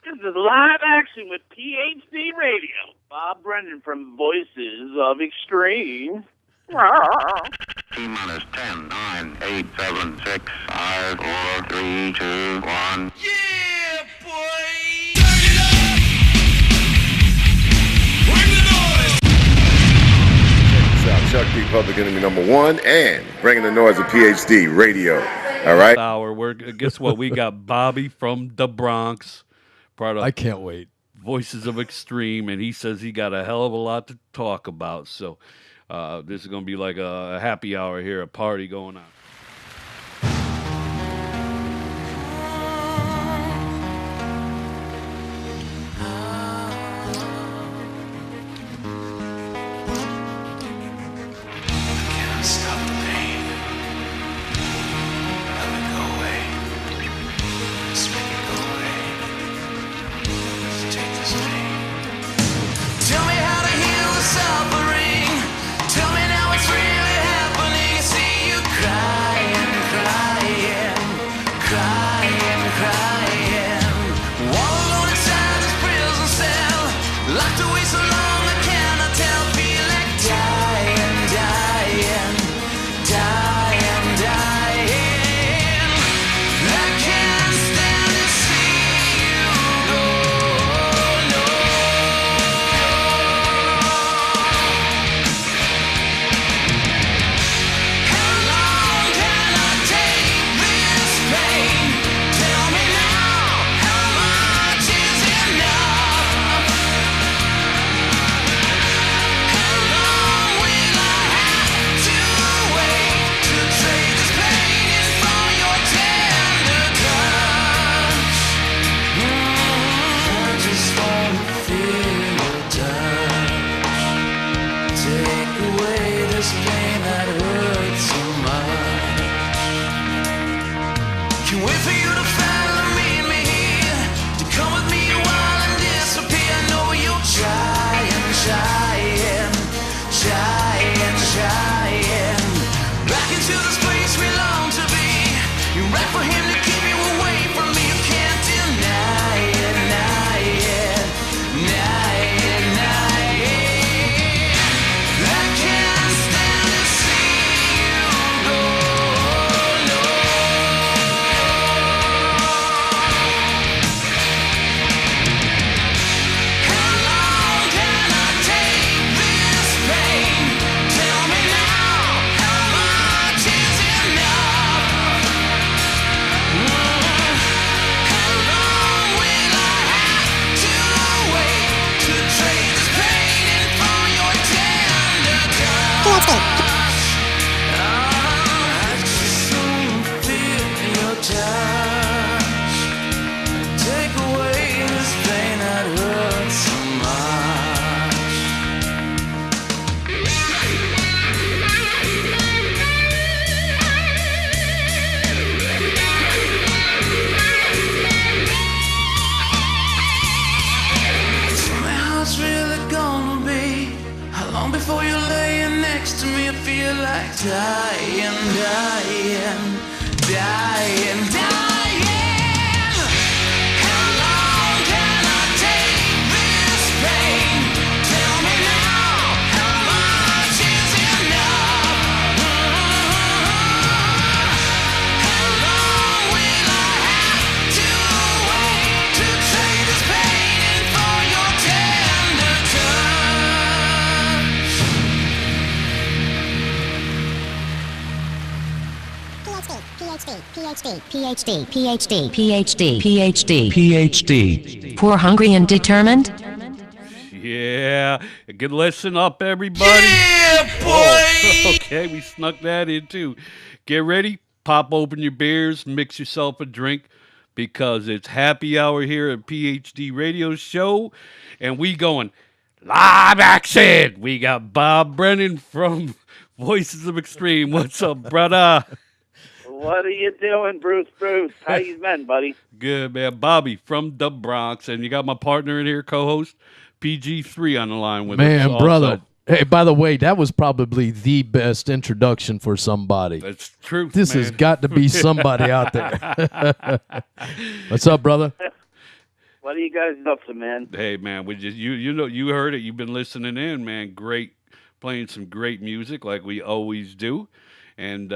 This is live action with PhD Radio. Bob Brennan from Voices of Extreme. T-minus 10, 9, 8, 7, 6, 5, 4, 3, 2, 1. Yeah, boy! Turn it up! Bring the noise! Check this out. Chuck D, Public Enemy #1, and bringing the noise of PhD Radio. All right? Guess what? We got Bobby from the Bronx. Part of I can't wait. Voices of Extreme, and he says he got a hell of a lot to talk about. So this is going to be like a happy hour here, a party going on. PhD. Poor, hungry, and determined? Yeah. Good listen up, everybody. Yeah, boy! Okay, we snuck that in, too. Get ready. Pop open your beers. Mix yourself a drink. Because it's happy hour here at PhD Radio Show. And we going live action. We got Bob Brennan from Voices of Extreme. What's up, brother? What are you doing, Bruce? How you been, buddy? Good, man. Bobby from the Bronx. And you got my partner in here, co-host, PG3 on the line with us. Man, brother. Hey, by the way, that was probably the best introduction for somebody. That's true. This has got to be somebody out there. What's up, brother? What are you guys up to, man? Hey, man, we just you heard it. You've been listening in, man. Great, playing some great music like we always do, and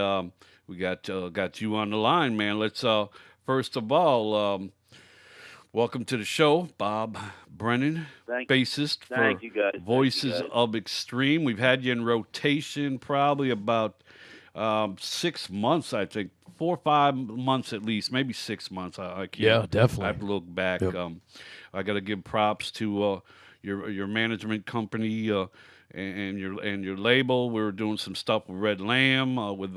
we got you on the line, man. Let's first of all, welcome to the show, Bob Brennan, bassist Thank for you guys. Voices of Extreme. We've had you in rotation probably about 6 months, I think. 4 or 5 months at least, maybe 6 months. I can't. Yeah, definitely. I have to look back. Yep. I got to give props to your management company and your label. We were doing some stuff with Red Lamb with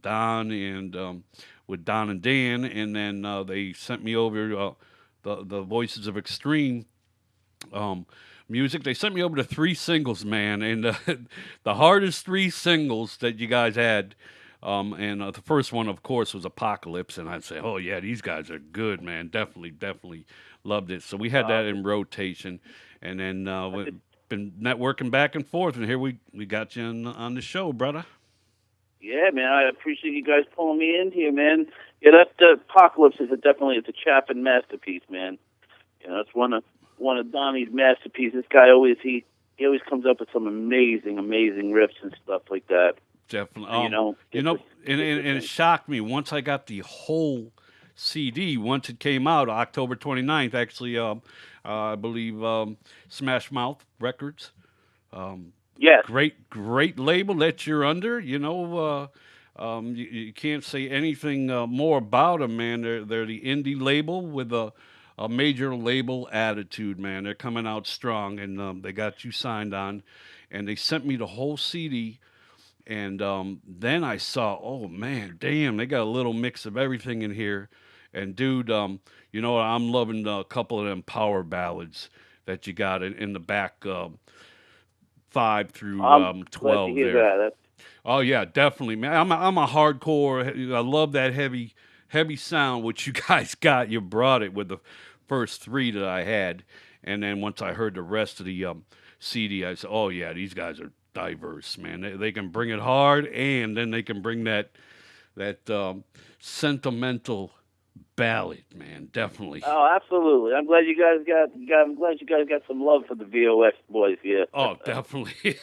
Don and with Don and Dan, and then they sent me over the Voices of Extreme music. They sent me over to 3 singles, man, and the hardest 3 singles that you guys had. And the first one, of course, was Apocalypse, and I'd say, oh, yeah, these guys are good, man. Definitely loved it. So we had that in rotation, and then we've been networking back and forth, and here we got you on the show, brother. Yeah, man, I appreciate you guys pulling me in here, man. Yeah, that Apocalypse is it's a Chapin masterpiece, man. You know, it's one of Donnie's masterpieces. This guy he always comes up with some amazing riffs and stuff like that. Definitely. And it shocked me once I got the whole CD. Once it came out, October 29th, actually, I believe Smash Mouth Records. Yes. Great label that you're under. You can't say anything more about them, man. They're the indie label with a major label attitude, man. They're coming out strong, and they got you signed on, and they sent me the whole CD. And then I saw, oh, man, damn, they got a little mix of everything in here. And, dude, I'm loving a couple of them power ballads that you got in the back 5 through 12 there. That. Oh, yeah, definitely, man. I'm a hardcore. I love that heavy sound, which you guys got. You brought it with the first 3 that I had. And then once I heard the rest of the CD, I said, oh, yeah, these guys are diverse, man. They can bring it hard, and then they can bring that sentimental ballad, man. Definitely. Oh, absolutely. I'm glad you guys got some love for the V.O.X. boys here. Oh, definitely.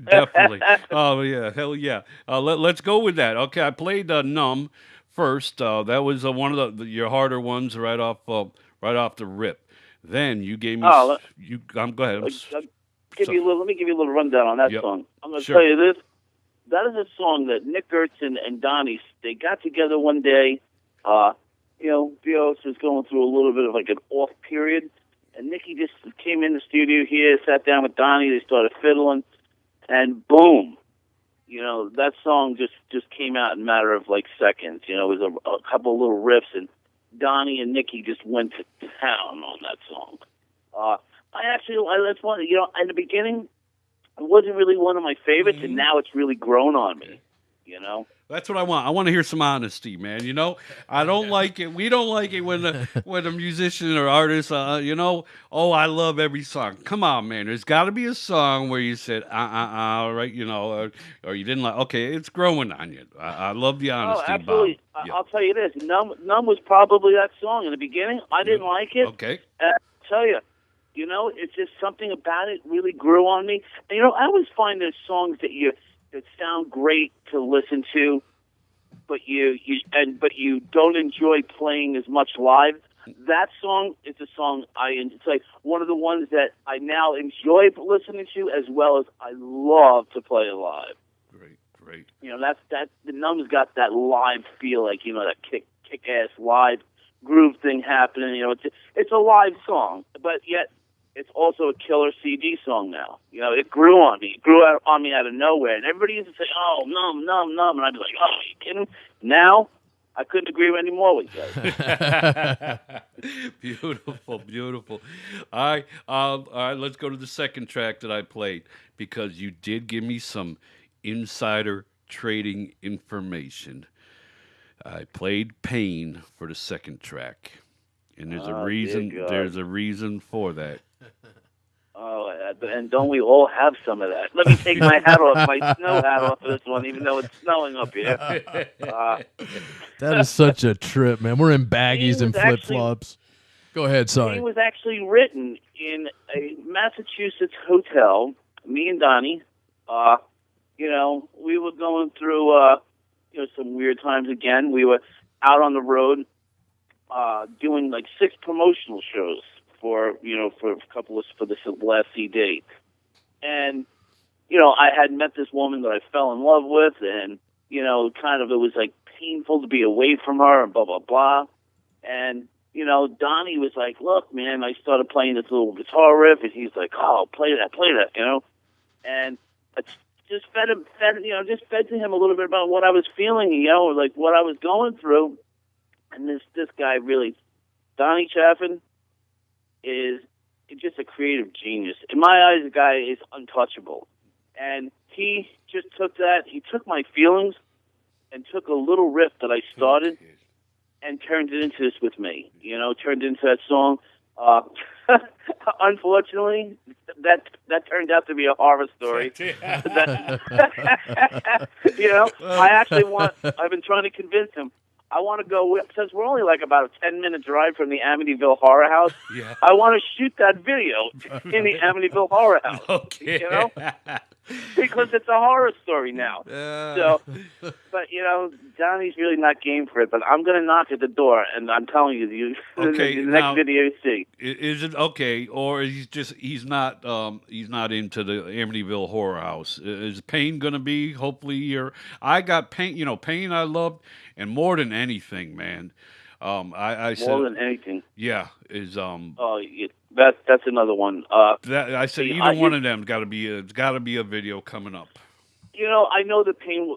Definitely. Oh, yeah. Hell yeah. Let's go with that. Okay, I played Numb first. That was one of your harder ones right off the rip. Then you gave me. Go ahead. Let me give you a little rundown on that song. I'm going to tell you this. That is a song that Nick Gertz and Donnie, they got together one day. V.O.X. was going through a little bit of like an off period, and Nicky just came in the studio here, sat down with Donnie, they started fiddling, and boom, that song just came out in a matter of like seconds. It was a couple of little riffs, and Donnie and Nicky just went to town on that song. That's one. In the beginning, it wasn't really one of my favorites, and now it's really grown on me. That's what I want. I want to hear some honesty, man. I don't like it. We don't like it when a musician or artist, oh, I love every song. Come on, man. There's got to be a song where you said, right, or you didn't like. Okay, it's growing on you. I love the honesty, Oh, absolutely. Bob. I'll tell you this. Numb was probably that song in the beginning. I didn't like it. Okay. I'll tell you. It's just something about it really grew on me. And, I always find there's songs that sound great to listen to, but you don't enjoy playing as much live. That song is a song it's like one of the ones that I now enjoy listening to as well as I love to play live. Great. The Numb's got that live feel, like that kick-ass live groove thing happening. It's a live song, but yet it's also a killer CD song now. It grew on me. It grew on me out of nowhere. And everybody used to say, oh, Numb. And I'd be like, oh, are you kidding? Now, I couldn't agree any more with you guys. Beautiful. All right, let's go to the second track that I played, because you did give me some insider trading information. I played Pain for the second track. And there's a reason. There's a reason for that. Oh, and don't we all have some of that? Let me take my hat off, my snow hat off for this one, even though it's snowing up here. That is such a trip, man. We're in baggies and flip-flops. Go ahead, sorry. Pain was actually written in a Massachusetts hotel. Me and Donnie, we were going through, some weird times again. We were out on the road doing like 6 promotional shows for this last CD. And, I had met this woman that I fell in love with, and, it was like painful to be away from her and blah, blah, blah. And, Donnie was like, look, man, I started playing this little guitar riff, and he's like, oh, play that, And I just fed to him a little bit about what I was feeling, like what I was going through. And this guy really, Donnie Chaffin, is just a creative genius. In my eyes, the guy is untouchable. And he just took that, he took my feelings and took a little riff that I started and turned it into this with me. Turned into that song. Unfortunately, that turned out to be a horror story. I've been trying to convince him. I want to go, since we're only like about a 10-minute drive from the Amityville Horror House, I want to shoot that video in the Amityville Horror House. Okay. Because it's a horror story now. But, Donnie's really not game for it, but I'm going to knock at the door, and I'm telling you, okay, the next video you see. Is it okay, or he's not into the Amityville Horror House? Is Pain going to be, hopefully, I got Pain, Pain I loved, and more than anything, man, I said... More than anything. Yeah, is... That's another one. I said either one of them got to be a video coming up. I know that Pain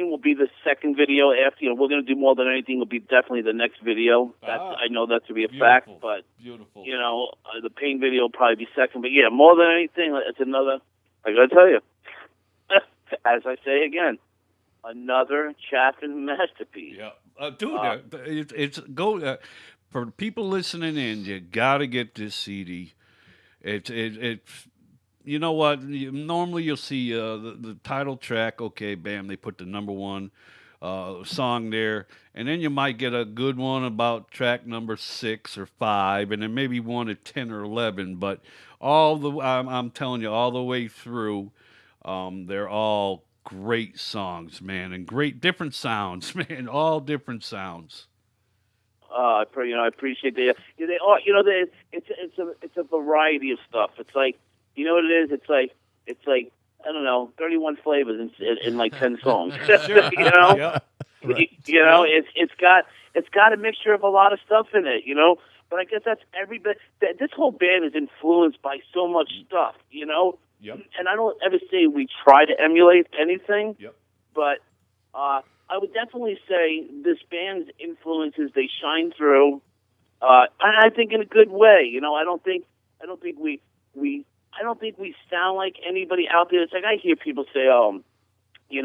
will be the second video after. We're going to do More Than Anything will be definitely the next video. I know that to be a fact. But beautiful. The Pain video will probably be second. But yeah, More Than Anything, it's another. I got to tell you, as I say again, another Chaffin masterpiece. Yeah, dude, it's go. For people listening in, you got to get this CD. It's you know what? Normally you'll see the title track. Okay, bam, they put the number 1 song there, and then you might get a good one about track number 6 or 5, and then maybe one at 10 or 11. But I'm telling you, all the way through, they're all great songs, man, and great different sounds, man, all different sounds. I appreciate that. They are, it's a variety of stuff. It's like, you know what it is? It's like I don't know, 31 flavors in like 10 songs. Sure. Yeah. Right. It's got a mixture of a lot of stuff in it. But I guess that's everybody. This whole band is influenced by so much stuff. Yep. And I don't ever say we try to emulate anything. Yep. But I would definitely say this band's influences, they shine through. I think in a good way. I don't think we sound like anybody out there. It's like I hear people say, you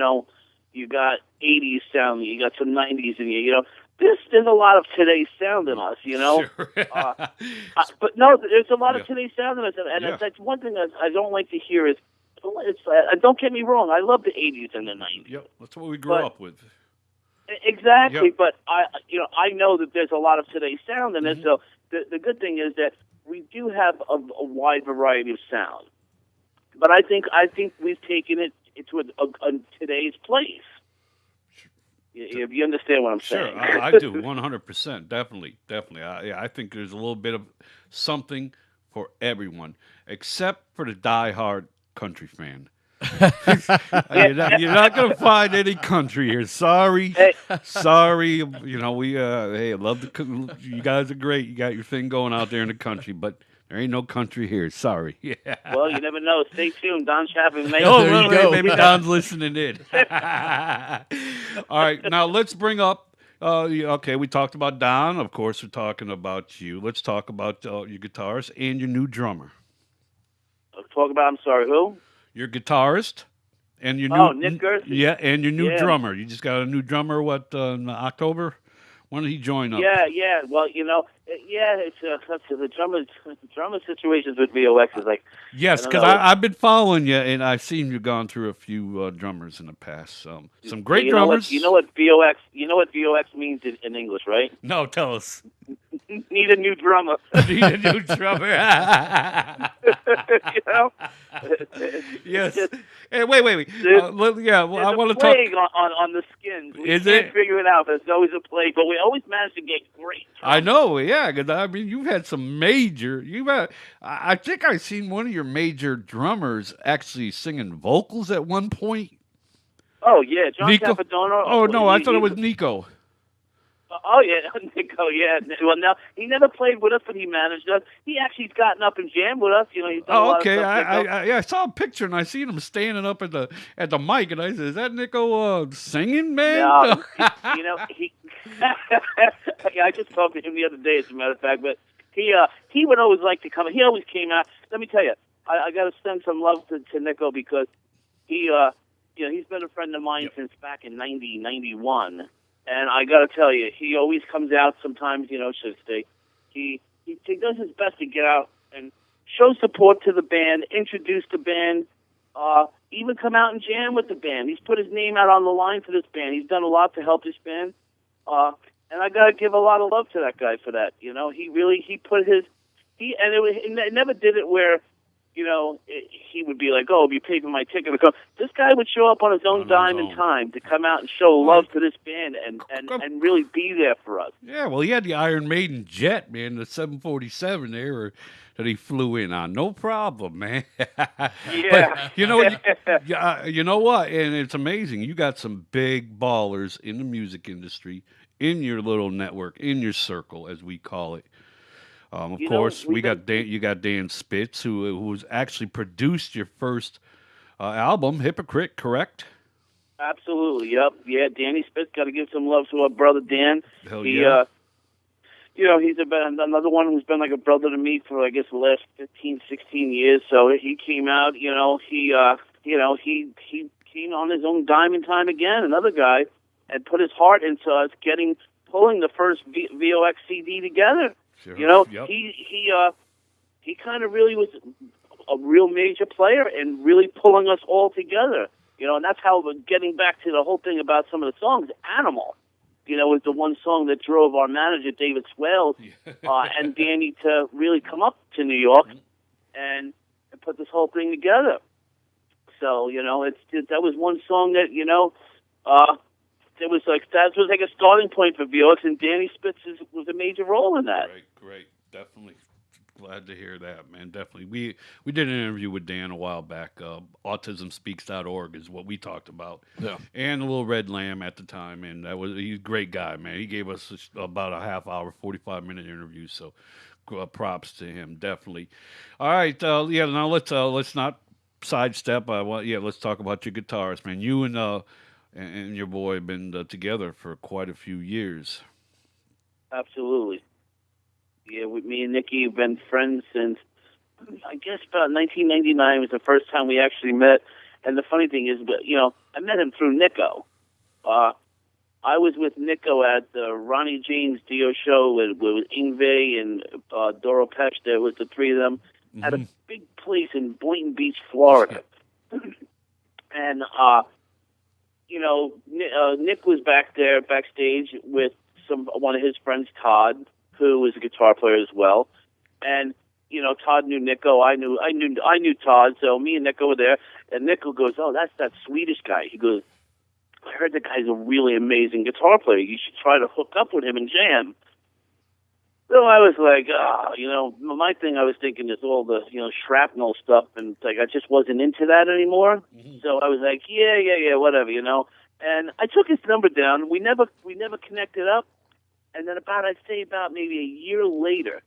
got 80s sound, you got some 90s in you. There's a lot of today's sound in us, Sure. but no, there's a lot of today's sound in us, and that's one thing I don't like to hear is. Don't get me wrong. I love the 80s and the 90s. Yep, that's what we grew up with. Exactly, yep. But I know that there's a lot of today's sound in it. So the good thing is that we do have a wide variety of sound. But I think we've taken it into a today's place. If you understand what I'm saying. Sure, I do, 100%, definitely. I think there's a little bit of something for everyone, except for the diehard country fan. You're not going to find any country here. Sorry. We I love you guys are great. You got your thing going out there in the country, but there ain't no country here. Sorry. Yeah. Well, you never know. Stay tuned. Don Chaffin. Maybe Don's listening in. All right, now let's bring up. Okay, we talked about Don. Of course, we're talking about you. Let's talk about your guitarist and your new drummer. I'm sorry, who? Your guitarist and your new Nick Gerson. Yeah, and your new drummer. You just got a new drummer. In October? When did he join up? Yeah. Well, it's the drummer situations with V.O.X. is like. Yes, because I've been following you, and I've seen you gone through a few drummers in the past. Some great drummers. You know what V.O.X. means in English, right? No, tell us. need a new drummer. Need a new drummer. You know? Yes. Hey, wait. Yeah, well, I want to talk. There's a plague on the Skins. We can't figure it out. There's always a plague, but we always manage to get great drummers. I know, yeah, because I mean, you've had some major. I think I seen one of your major drummers actually singing vocals at one point. Oh yeah, John Nico? Capadona. Oh no, I thought it was Nico. Oh yeah, Nico. Yeah. Well, now he never played with us, but he managed us. He actually's gotten up and jammed with us. You know, he's done a lot Okay. of stuff. I saw a picture and I seen him standing up at the mic, and I said, "Is that Nico singing, man?" No, you know he. I just talked to him the other day, as a matter of fact. But he would always like to come. He always came out. Let me tell you, I got to send some love to Nico because he, he's been a friend of mine since back in 91. And I got to tell you, he always comes out sometimes, he does his best to get out and show support to the band, introduce the band, even come out and jam with the band. He's put his name out on the line for this band. He's done a lot to help this band. And I got to give a lot of love to that guy for that. You know, he never did it where, he would be like, "Oh, you paid for my ticket to come." This guy would show up on his own dime and time to come out and show love to this band and really be there for us. Yeah, well, he had the Iron Maiden jet, man, the 747 there that he flew in on. No problem, man. Yeah. But, you know what? And it's amazing. You got some big ballers in the music industry, in your little network, in your circle, as we call it. Of course, you got Dan Spitz, who's actually produced your first album, Hypocrite, correct? Absolutely, yep. Yeah, Danny Spitz, got to give some love to our brother Dan. Hell yeah. He's another one who's been like a brother to me for, I guess, the last 15, 16 years. So he came out, he came on his own dime and time again, another guy, and put his heart into us pulling the first V.O.X. CD together. Sure. Yep. He kind of really was a real major player and really pulling us all together. And that's how, getting back to the whole thing about some of the songs, Animal, was the one song that drove our manager, David Swales, and Danny to really come up to New York and put this whole thing together. So, that was one song that, it was like a starting point for V.O.X., and Danny Spitz was a major role in that. Great, definitely glad to hear that, man. Definitely, we did an interview with Dan a while back. AutismSpeaks.org is what we talked about, and the Little Red Lamb at the time, and he's a great guy, man. He gave us about a half hour, 45-minute interview, so props to him, definitely. All right, now let's not sidestep. Let's talk about your guitarist, man. You and your boy have been together for quite a few years. Absolutely. Yeah, me and Nicky have been friends since, I guess, about 1999 was the first time we actually met. And the funny thing is, I met him through Nico. I was with Nico at the Ronnie James Dio show with Ingve and Doro Pesh. There was the three of them at a big place in Boynton Beach, Florida. And, Nick was backstage with one of his friends, Todd, who was a guitar player as well. And, Todd knew Nico. I knew Todd. So me and Nico were there. And Nico goes, "Oh, that's that Swedish guy." He goes, "I heard the guy's a really amazing guitar player. You should try to hook up with him and jam." So I was like, my thing I was thinking is all the, shrapnel stuff, and like I just wasn't into that anymore. So I was like, yeah, whatever, And I took his number down. We never connected up. And then about maybe a year later,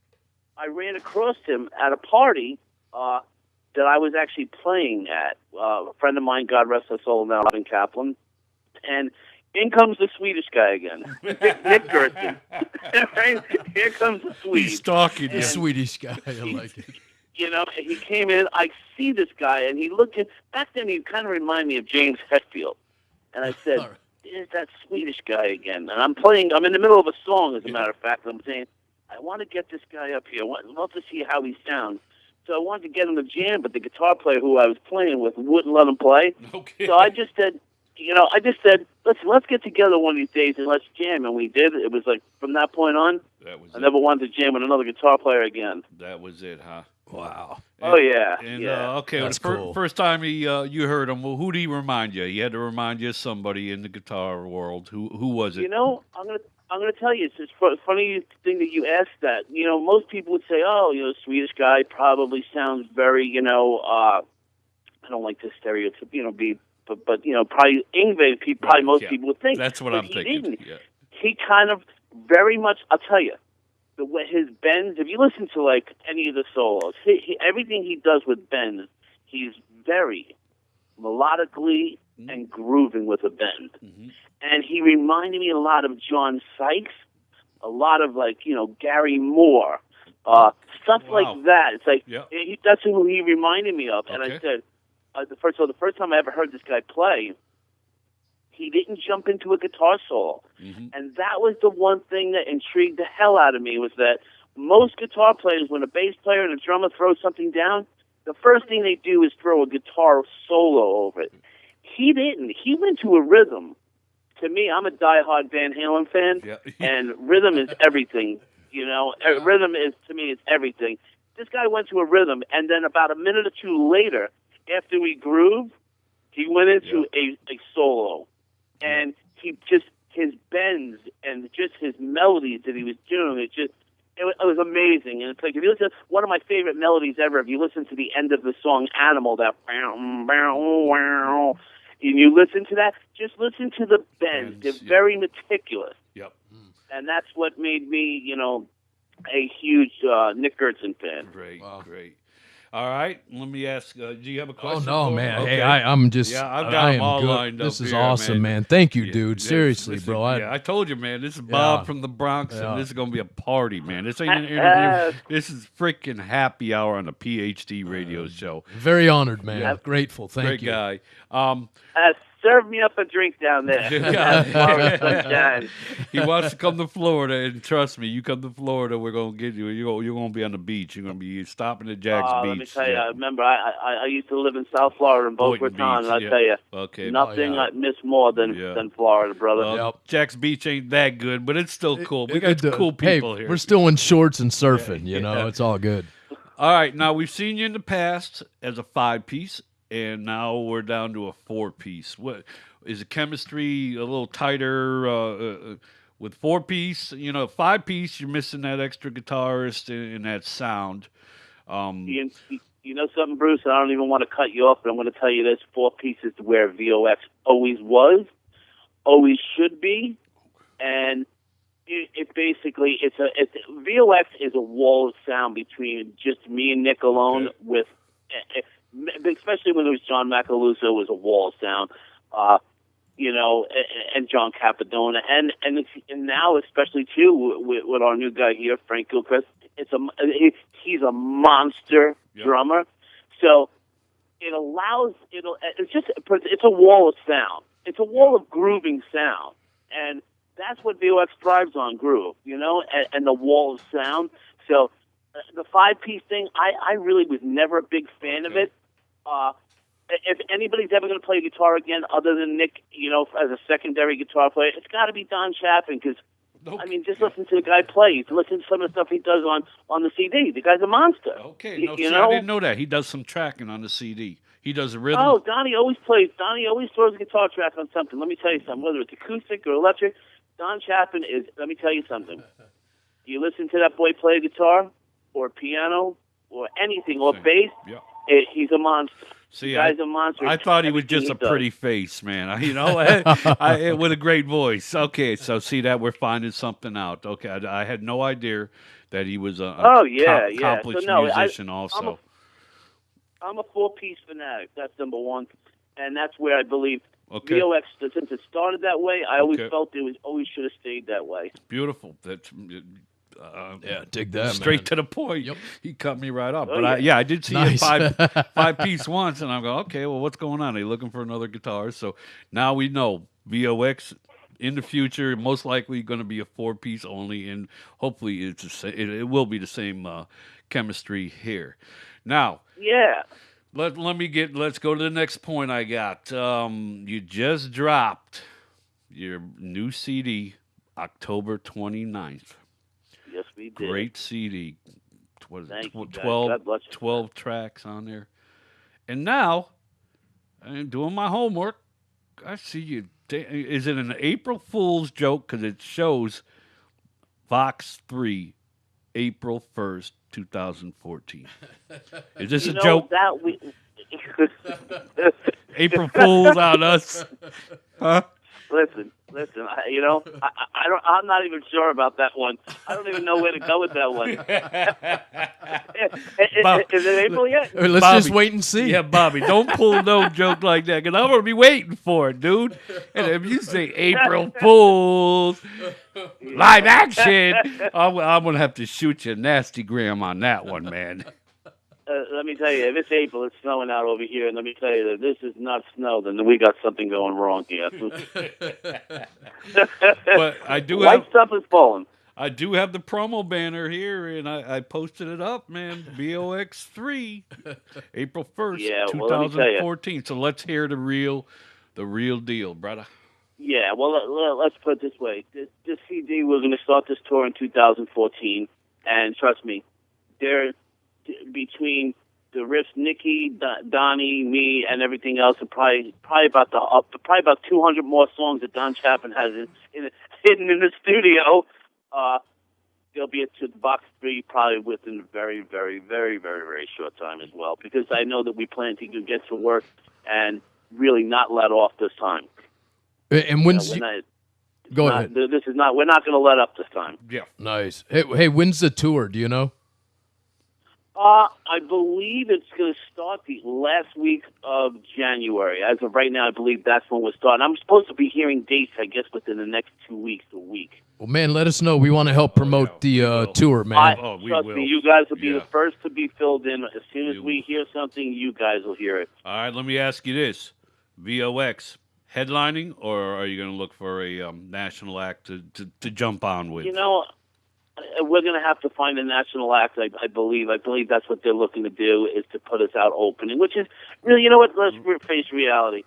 I ran across him at a party that I was actually playing at. A friend of mine, God rest his soul now, Robin Kaplan, and in comes the Swedish guy again, Nick Gersten. Right? Here comes the Swede. He's stalking the Swedish guy. I like it. He came in. I see this guy, and he looked at. Back then, he kind of reminded me of James Hetfield. And I said, "There's that Swedish guy again." And I'm in the middle of a song, as a matter of fact. And I'm saying, I want to get this guy up here. I'd love to see how he sounds. So I wanted to get him to jam, but the guitar player who I was playing with wouldn't let him play. Okay. So I just said, I just said, let's get together one of these days and let's jam, and we did. It was like from that point on, I never wanted to jam with another guitar player again. That was it, huh? Wow. Oh yeah. And okay, That's cool. First time you heard him, well, who did he remind you? He had to remind you of somebody in the guitar world. Who was it? I'm gonna tell you. It's a funny thing that you asked that. Most people would say, "Oh, Swedish guy probably sounds very, I don't like to stereotype, but probably Yngwie. Probably most people would think that's what I'm thinking. Didn't. Yeah. He kind of very much. I'll tell you, the way his bends. If you listen to like any of the solos, everything he does with bends, he's very melodically and grooving with a bend. Mm-hmm. And he reminded me a lot of John Sykes, a lot of Gary Moore, stuff like that. It's like that's who he reminded me of. Okay. And I said, the first time I ever heard this guy play, he didn't jump into a guitar solo, and that was the one thing that intrigued the hell out of me. Was that most guitar players, when a bass player and a drummer throw something down, the first thing they do is throw a guitar solo over it. He didn't. He went to a rhythm. To me, I'm a diehard Van Halen fan, and rhythm is everything. Rhythm is, to me, is everything. This guy went to a rhythm, and then about a minute or two later, after we grooved, he went into a solo. And his bends and just his melodies that he was doing, it was amazing. And it's like, if you listen, one of my favorite melodies ever, if you listen to the end of the song Animal, that and you listen to that, just listen to the bends. They're very meticulous. Yep. And that's what made me, a huge Nick Gertzen fan. Great, great. All right, let me ask, do you have a question? Oh, no, man. Okay. Hey, I'm just... Yeah, I've got them all lined up. This is awesome, man. Thank you, dude. Seriously, bro. I told you, man. This is Bob from the Bronx, and this is going to be a party, man. This ain't an interview. This is freaking happy hour on the PhD radio show. Very honored, man. Grateful. Thank you. Great guy. Serve me up a drink down there. He wants to come to Florida, and trust me, you come to Florida, we're gonna get you. You're gonna be on the beach. You're gonna be stopping at Jack's Beach. Let me tell you. Remember, I used to live in South Florida in Boca Raton, and I tell you, nothing I miss more than Florida, brother. Jack's Beach ain't that good, but it's still cool. We got cool people here. We're still in shorts and surfing. It's all good. All right, now we've seen you in the past as a 5-piece. And now we're down to a 4-piece. What is the chemistry a little tighter with 4-piece? 5-piece, you're missing that extra guitarist and that sound. You know something, Bruce? I don't even want to cut you off, but I'm going to tell you this: 4-piece is where V.O.X. always was, always should be, and it basically V.O.X. is a wall of sound between just me and Nick alone with. Especially when it was John Macaluso, it was a wall sound, and John Capadona, and now especially too with our new guy here, Frank Gilchrist. He's a monster drummer, so it's a wall of sound. It's a wall of grooving sound, and that's what V.O.X. thrives on, groove, and the wall of sound. So the 5-piece thing, I really was never a big fan of it. If anybody's ever going to play guitar again, other than Nick, as a secondary guitar player, it's got to be Don Chaffin. Because just listen to the guy play. Listen to some of the stuff he does on the CD. The guy's a monster. Okay, I didn't know that. He does some tracking on the CD. He does a rhythm. Oh, Donnie always throws a guitar track on something. Let me tell you something. Whether it's acoustic or electric, Don Chaffin is. Let me tell you something. You listen to that boy play guitar, or piano, or anything, or bass. Yeah. He's a monster. See, guy's a monster. I thought he was just a pretty face, man. With a great voice. Okay, so see that we're finding something out. Okay, I had no idea that he was accomplished musician. Also, I'm a 4-piece fanatic. That's number one, and that's where I believe V.O.X. Since it started that way, I always felt it always should have stayed that way. Beautiful. That's. Dig that, straight to the point. Yep. He cut me right off. But I did see a 5-piece once, and I'm going, okay, well, what's going on? Are you looking for another guitar? So now we know V.O.X. in the future, most likely going to be a 4-piece only, and hopefully it will be the same chemistry here. Now, Let's go to the next point I got. You just dropped your new CD, October 29th. Yes, we did. Great CD. What is Thank it? you, guys. 12, God bless you. 12 tracks on there. And now, I'm doing my homework. I see you. Is it an April Fool's joke? Because it shows V.O.X. 3, April 1st, 2014. Is this a joke? That we April Fool's on us. Huh? Listen. I'm not even sure about that one. I don't even know where to go with that one. Is it April yet? Let's Bobby, just wait and see. Yeah, Bobby, don't pull no joke like that, because I'm going to be waiting for it, dude. And if you say April Fools, live action, I'm going to have to shoot you a nasty gram on that one, man. Let me tell you, if it's April, it's snowing out over here, and let me tell you that this is not snow, then we got something going wrong here. But I do White stuff is falling. I do have the promo banner here, and I posted it up, man. V.O.X. 3, April 1st, 2014. So let's hear the real deal, brother. Yeah, well, let's put it this way. This CD, we're going to start this tour in 2014, and trust me, between the riffs, Nikki, Donnie, me, and everything else, and probably about 200 more songs that Don Chapman has hidden in the studio. They'll be at the V.O.X. 3 probably within a very, very, very, very, very short time as well, because I know that we plan to get to work and really not let off this time. And when's go ahead. We're not going to let up this time. Yeah, nice. Hey, when's the tour? Do you know? I believe it's going to start the last week of January. As of right now, I believe that's when we're starting. I'm supposed to be hearing dates, I guess, within the next 2 weeks, a week. Well, man, let us know. We want to help promote the tour, man. Trust me, you guys will be the first to be filled in. As soon as we hear something, you guys will hear it. All right, let me ask you this. V.O.X. headlining, or are you going to look for a national act to jump on with? We're going to have to find a national act, I believe. I believe that's what they're looking to do, is to put us out opening, which is really, you know what, let's face reality.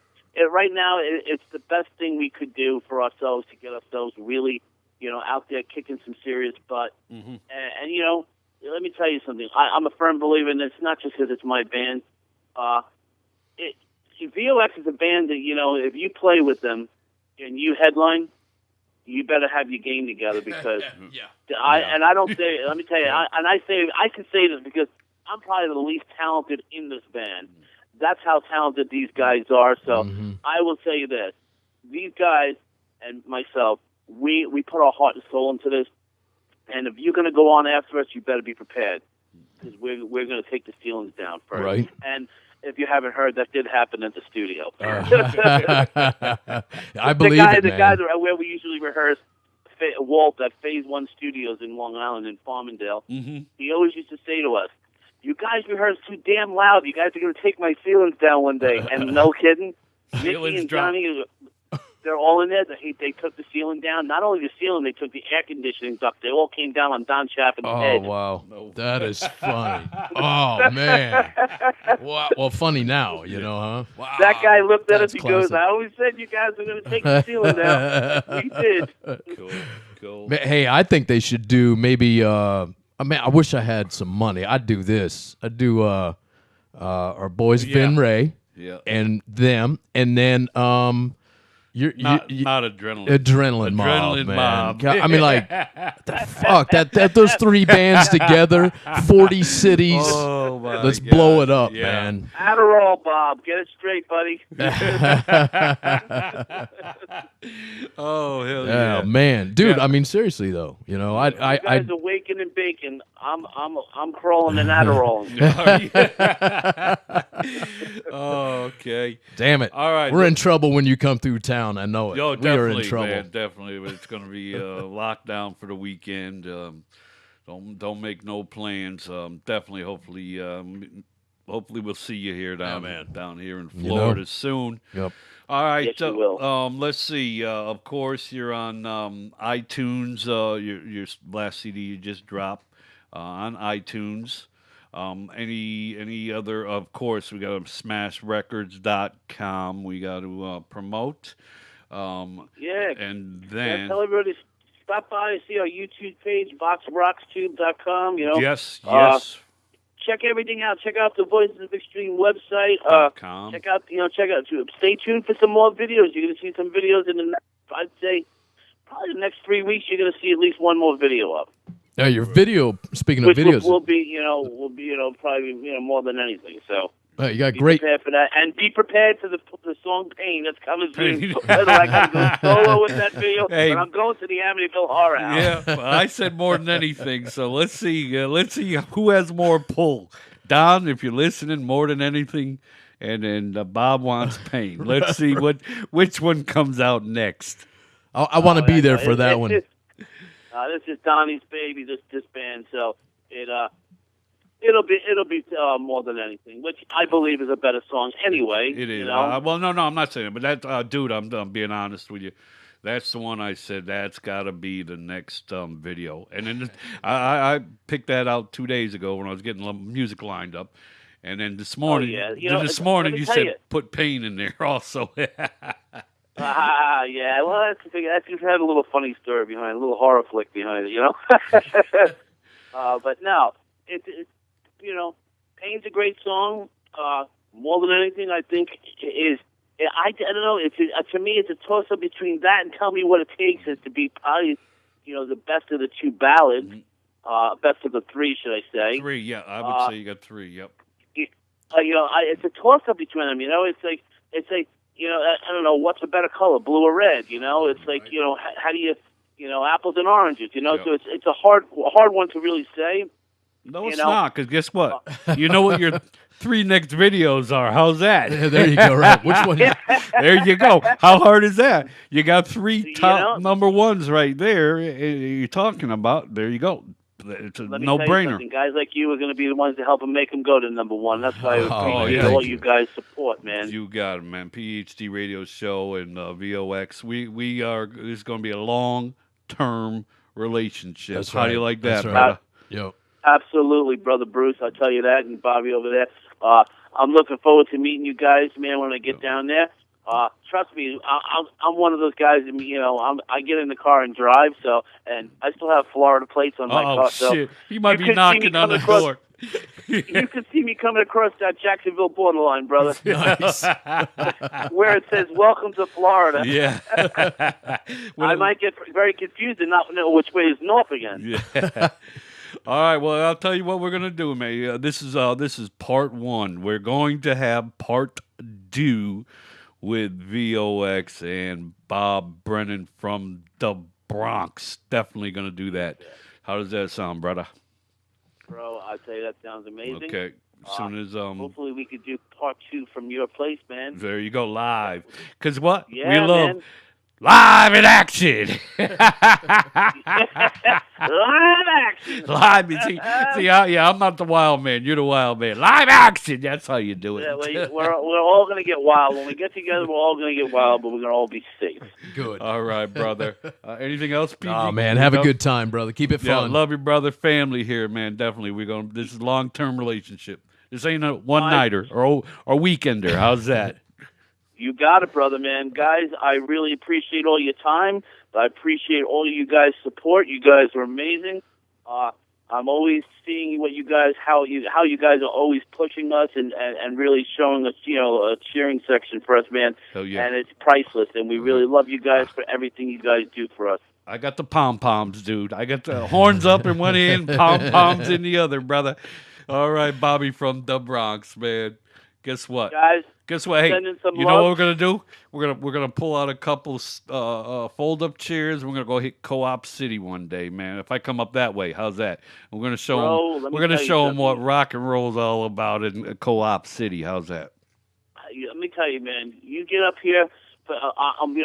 Right now, it's the best thing we could do for ourselves to get ourselves really, out there kicking some serious butt. Mm-hmm. And, let me tell you something. I'm a firm believer, and it's not just because it's my band. V.O.X. is a band that, if you play with them and you headline, you better have your game together, because and I don't say, let me tell you, I can say this because I'm probably the least talented in this band. That's how talented these guys are. So I will tell you this: these guys and myself, we put our heart and soul into this. And if you're going to go on after us, you better be prepared, because we're going to take the ceilings down first. Right. And if you haven't heard, that did happen at the studio. I believe it, man. The guys are where we usually rehearse, Walt at Phase 1 Studios in Long Island in Farmingdale. Mm-hmm. He always used to say to us, "You guys rehearse too damn loud. You guys are going to take my ceilings down one day." And no kidding, Nicky and Johnny, they're all in there. They took the ceiling down. Not only the ceiling, they took the air conditioning duct. They all came down on Don Chapman's head. Oh, wow. That is funny. Oh, man. Well, funny now, huh? Wow. That guy looked at us. He goes, "I always said you guys were going to take the ceiling down." We did. Cool. Hey, I think they should do maybe, I wish I had some money. I'd do this. I'd do our boys, Vin Ray, and them, and then... not adrenaline. Adrenaline mob. I mean, like, fuck that. Those three bands together, 40 cities. Oh my Let's God. blow it up, man. Adderall, Bob. Get it straight, buddy. Oh hell yeah, man, dude. Yeah. I mean, seriously though, you guys are waking and baking. I'm crawling and Adderall. Oh, okay. Damn it. All right. We're in trouble when you come through town. I know it. Yo, we are in trouble. Man, definitely. But it's going to be lockdown for the weekend. Don't make no plans. Definitely. Hopefully we'll see you here down here in Florida soon. Yep. All right. Yes, you will. Let's see. Of course, you're on iTunes. Your last CD you just dropped on iTunes. Any other? Of course, we got smashrecords.com. We got to promote. Yeah. And then tell everybody to stop by and see our YouTube page, boxrockstube.com. Yes. Check everything out. Check out the Voices of Extreme website. Check out. Stay tuned for some more videos. You're going to see some videos in the next, I'd say, probably the next 3 weeks. You're going to see at least one more video up. Yeah, your video. Speaking of videos, will be probably more than anything. So. You got great. Be prepared for that, and be prepared for the song "Pain" that's coming soon. I got to go solo with that video, but I'm going to the Amityville Horror House. Yeah, well, I said more than anything. So let's see who has more pull. Don, if you're listening, more than anything, and then Bob wants "Pain." Let's see which one comes out next. I want to be there for that one. This is Donnie's baby. This band, so It'll be more than anything, which I believe is a better song anyway. It is. Well, no, I'm not saying it, but that, dude, I'm being honest with you. That's the one I said that's got to be the next video. And then I picked that out 2 days ago when I was getting music lined up. And then this morning, this morning you said put "Pain" in there also. Yeah. Well, that's just had a little funny story behind it, a little horror flick behind it, But no, Pain's a great song. More than anything, I think is. I don't know. To me, it's a toss-up between that and "Tell Me What It Takes" is to be probably, the best of the two ballads. Best of the three, should I say? Three, yeah. I would say you got three. Yep. It's a toss-up between them. It's like I don't know what's a better color, blue or red. It's like how do you apples and oranges. So it's a hard one to really say. No, it's not, because guess what? You know what your 3 next videos are. How's that? There you go, right. Which one? There you go. How hard is that? You got 3 top number ones right there you're talking about. There you go. It's a no-brainer. Guys like you are going to be the ones to help them make them go to number one. That's why I appreciate all you guys' support, man. You got it, man. PhD Radio Show and V.O.X. We are. This is going to be a long-term relationship. That's How right. do you like that, That's brother? Yep. Absolutely, Brother Bruce. I tell you that, and Bobby over there. I'm looking forward to meeting you guys, man, when I get down there. Trust me, I'm one of those guys. I get in the car and drive. And I still have Florida plates on my car. Oh shit! He might be knocking on the door. You can see me coming across that Jacksonville borderline, brother. Nice. Where it says "Welcome to Florida." Yeah. I might get very confused and not know which way is north again. Yeah. All right. Well, I'll tell you what we're gonna do, man. This is part 1. We're going to have part 2 with V.O.X. and Bob Brennan from the Bronx. Definitely gonna do that. How does that sound, brother? Bro, I tell you that sounds amazing. Okay. As soon as hopefully we could do part 2 from your place, man. There you go, live. Because what? Yeah, we love man. live in action. Live action. Live. I'm not the wild man. You're the wild man. Live action. That's how you do it. Yeah, we're all going to get wild. When we get together, we're all going to get wild, but we're going to all be safe. Good. All right, brother. Anything else, PG? Oh, man. Have a good time, brother. Keep it fun. Love your brother. Family here, man. Definitely. This is a long-term relationship. This ain't a one-nighter or weekender. How's that? You got it, brother, man. Guys, I really appreciate all your time. I appreciate all of you guys' support. You guys are amazing. I'm always seeing what you guys, how you guys are always pushing us and really showing us, a cheering section for us, man. Hell yeah. And it's priceless. And we really love you guys for everything you guys do for us. I got the pom-poms, dude. I got the horns up in one end, pom-poms in the other, brother. All right, Bobby from the Bronx, man. Guess what? Guys, Guess what? Hey, sending some you love. know what we're gonna do? We're gonna pull out a couple fold-up chairs. We're gonna go hit Co-op City one day, man. If I come up that way, how's that? We're gonna show them. We're gonna show them what rock and roll's all about in Co-op City. How's that? Let me tell you, man. You get up here, let me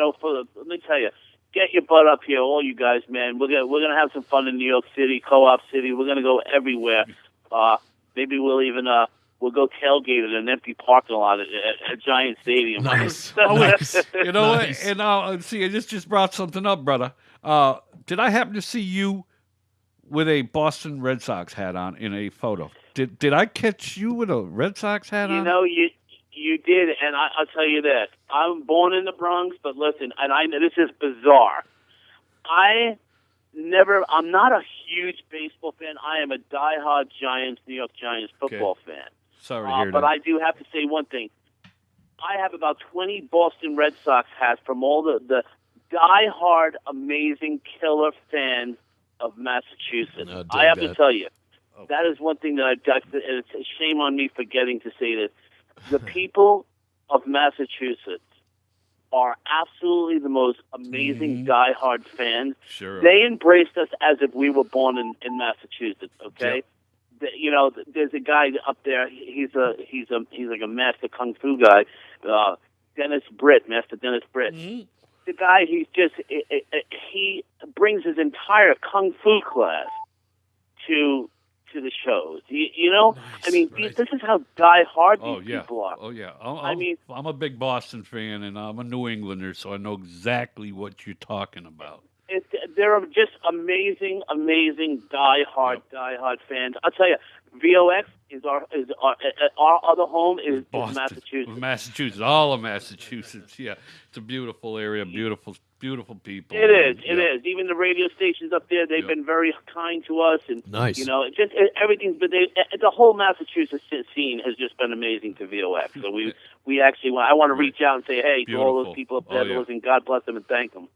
tell you. Get your butt up here, all you guys, man. We're gonna have some fun in New York City, Co-op City. We're gonna go everywhere. Maybe we'll even we'll go tailgate at an empty parking lot at a giant stadium. Nice. Nice. You know what? And see, this just brought something up, brother. Did I happen to see you with a Boston Red Sox hat on in a photo? Did I catch you with a Red Sox hat on? You know, you did, and I'll tell you this. I'm born in the Bronx, but listen, and this is bizarre. I'm not a huge baseball fan. I am a diehard New York Giants football fan. Sorry to hear but that. I do have to say one thing. I have about 20 Boston Red Sox hats from all the diehard, amazing, killer fans of Massachusetts. I have to tell you, that is one thing that I've got, and it's a shame on me forgetting to say this. The people of Massachusetts are absolutely the most amazing diehard fans. Sure. They embraced us as if we were born in Massachusetts. Okay. Yep. You know, there's a guy up there. He's like a master kung fu guy, Master Dennis Britt. Mm-hmm. The guy, he brings his entire kung fu class to the shows. You know, Nice, I mean, right. this is how diehard these people are. Oh yeah. I'm a big Boston fan, and I'm a New Englander, so I know exactly what you're talking about. They're just amazing diehard fans. I'll tell you, V.O.X. is our other home is Massachusetts. Massachusetts, all of Massachusetts. Yeah, it's a beautiful area, beautiful people. It is. Even the radio stations up there, they've been very kind to us, and nice. You know, everything's been. The whole Massachusetts scene has just been amazing to V.O.X. So we actually I want to reach out and say, hey, to all those people up there, listen, God bless them and thank them.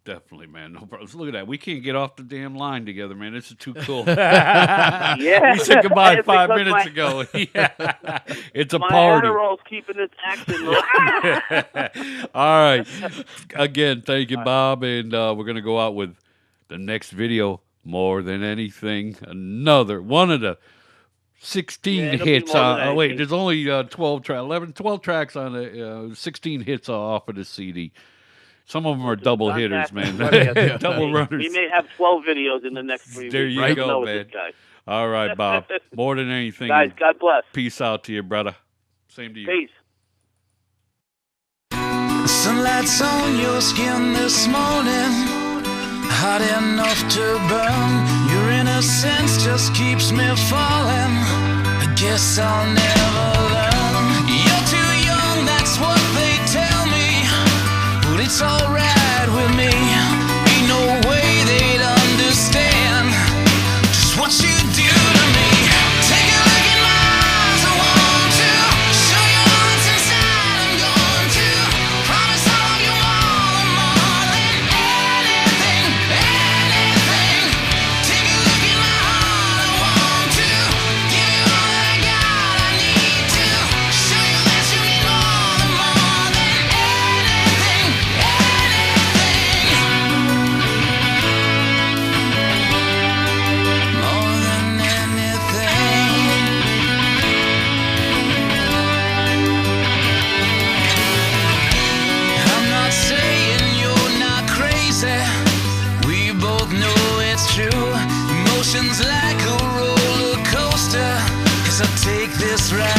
Definitely, man. No problems. Look at that. We can't get off the damn line together, man. This is too cool. Yeah. We said goodbye 5 minutes ago. Yeah. It's a party. My Adderall's keeping this action low. All right. Again, thank you, Bob. And we're going to go out with the next video. More than anything, another one of the 16 hits on. Wait, there's only 12 tracks on it. 16 hits off of the CD. Some of them are double hitters, man. Double runners. We may have 12 videos in the next 3 weeks. There you go, man. All right, Bob. More than anything, guys, God bless. Peace out to you, brother. Same to you. Peace. Sunlight's on your skin this morning, hot enough to burn. Your innocence just keeps me falling. I guess I'll never learn. You're too young, that's what they tell me. But it's alright with me. Ain't no way they'd understand just what you do to me. Take a look in my eyes, I want to show you what's inside. I'm going to promise I'll love you more than anything. Take a look in my heart, I want to give you all that I got. I need to show you that you mean more than anything. More than anything. I'm not saying you're not crazy. We both know it's true. Emotions like a roller coaster. 'Cause I take this ride